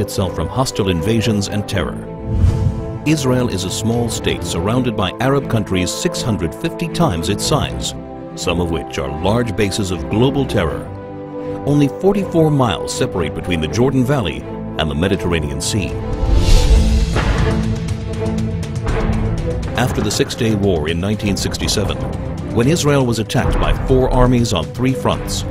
itself from hostile invasions and terror. Israel is a small state surrounded by Arab countries 650 times its size, some of which are large bases of global terror. Only 44 miles separate between the Jordan Valley and the Mediterranean Sea. After the Six-Day War in 1967, when Israel was attacked by 4 armies on 3 fronts,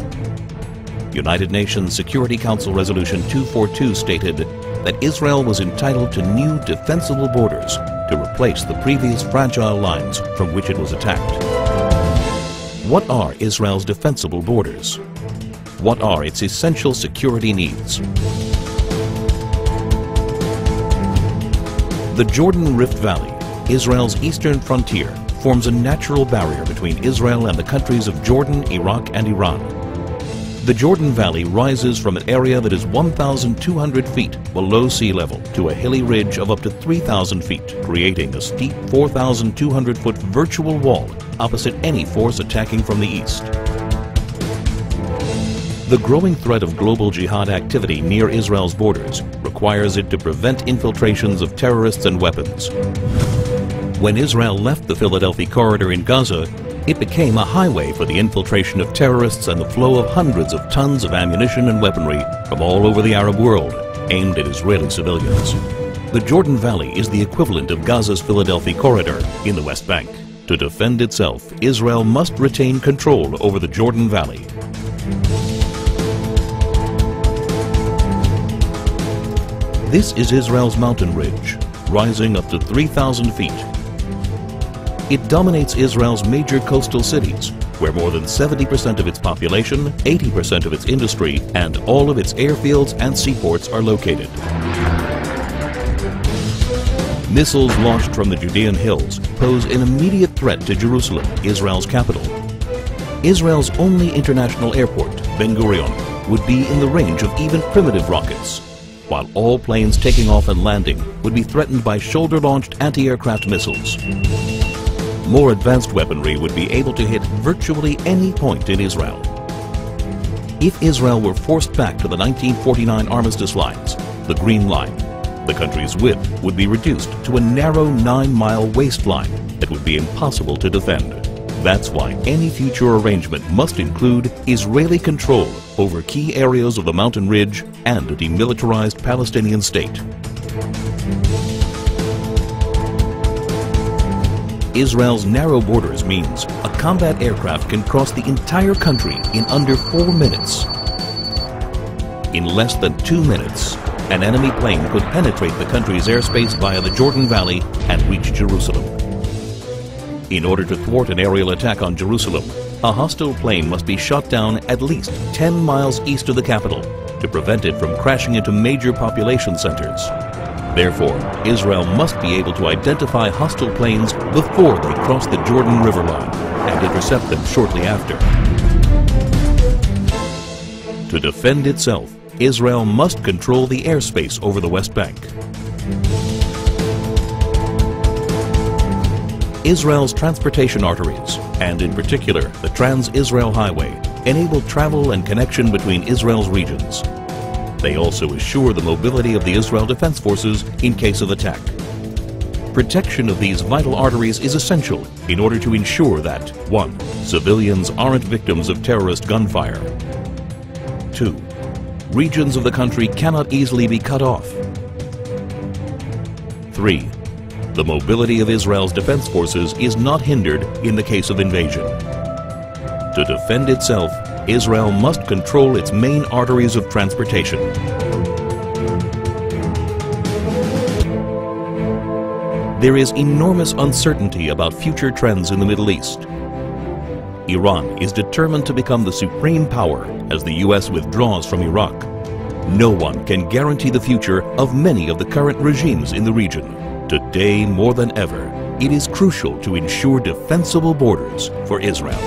United Nations Security Council Resolution 242 stated that Israel was entitled to new defensible borders to replace the previous fragile lines from which it was attacked. What are Israel's defensible borders? What are its essential security needs? The Jordan Rift Valley, Israel's eastern frontier, forms a natural barrier between Israel and the countries of Jordan, Iraq, and Iran. The Jordan Valley rises from an area that is 1,200 feet below sea level to a hilly ridge of up to 3,000 feet, creating a steep 4,200-foot virtual wall opposite any force attacking from the east. The growing threat of global jihad activity near Israel's borders requires it to prevent infiltrations of terrorists and weapons. When Israel left the Philadelphia Corridor in Gaza, it became a highway for the infiltration of terrorists and the flow of hundreds of tons of ammunition and weaponry from all over the Arab world, aimed at Israeli civilians. The Jordan Valley is the equivalent of Gaza's Philadelphia Corridor in the West Bank. To defend itself, Israel must retain control over the Jordan Valley. This is Israel's mountain ridge, rising up to 3,000 feet. It dominates Israel's major coastal cities, where more than 70% of its population, 80% of its industry, and all of its airfields and seaports are located. Missiles launched from the Judean hills pose an immediate threat to Jerusalem, Israel's capital. Israel's only international airport, Ben Gurion, would be in the range of even primitive rockets, while all planes taking off and landing would be threatened by shoulder-launched anti-aircraft missiles. More advanced weaponry would be able to hit virtually any point in Israel. If Israel were forced back to the 1949 armistice lines, the Green Line, the country's width would be reduced to a narrow 9-mile waistline that would be impossible to defend. That's why any future arrangement must include Israeli control over key areas of the mountain ridge and a demilitarized Palestinian state. Israel's narrow borders means a combat aircraft can cross the entire country in under 4 minutes. In less than 2 minutes, an enemy plane could penetrate the country's airspace via the Jordan Valley and reach Jerusalem. In order to thwart an aerial attack on Jerusalem, a hostile plane must be shot down at least 10 miles east of the capital to prevent it from crashing into major population centers. Therefore, Israel must be able to identify hostile planes before they cross the Jordan River line and intercept them shortly after. To defend itself, Israel must control the airspace over the West Bank. Israel's transportation arteries, and in particular the Trans-Israel Highway, enable travel and connection between Israel's regions. They also assure the mobility of the Israel Defense Forces in case of attack. Protection of these vital arteries is essential in order to ensure that 1. Civilians aren't victims of terrorist gunfire. 2. Regions of the country cannot easily be cut off. 3. The mobility of Israel's defense forces is not hindered in the case of invasion. To defend itself, Israel must control its main arteries of transportation. There is enormous uncertainty about future trends in the Middle East. Iran is determined to become the supreme power as the U.S. withdraws from Iraq. No one can guarantee the future of many of the current regimes in the region. Today, more than ever, it is crucial to ensure defensible borders for Israel.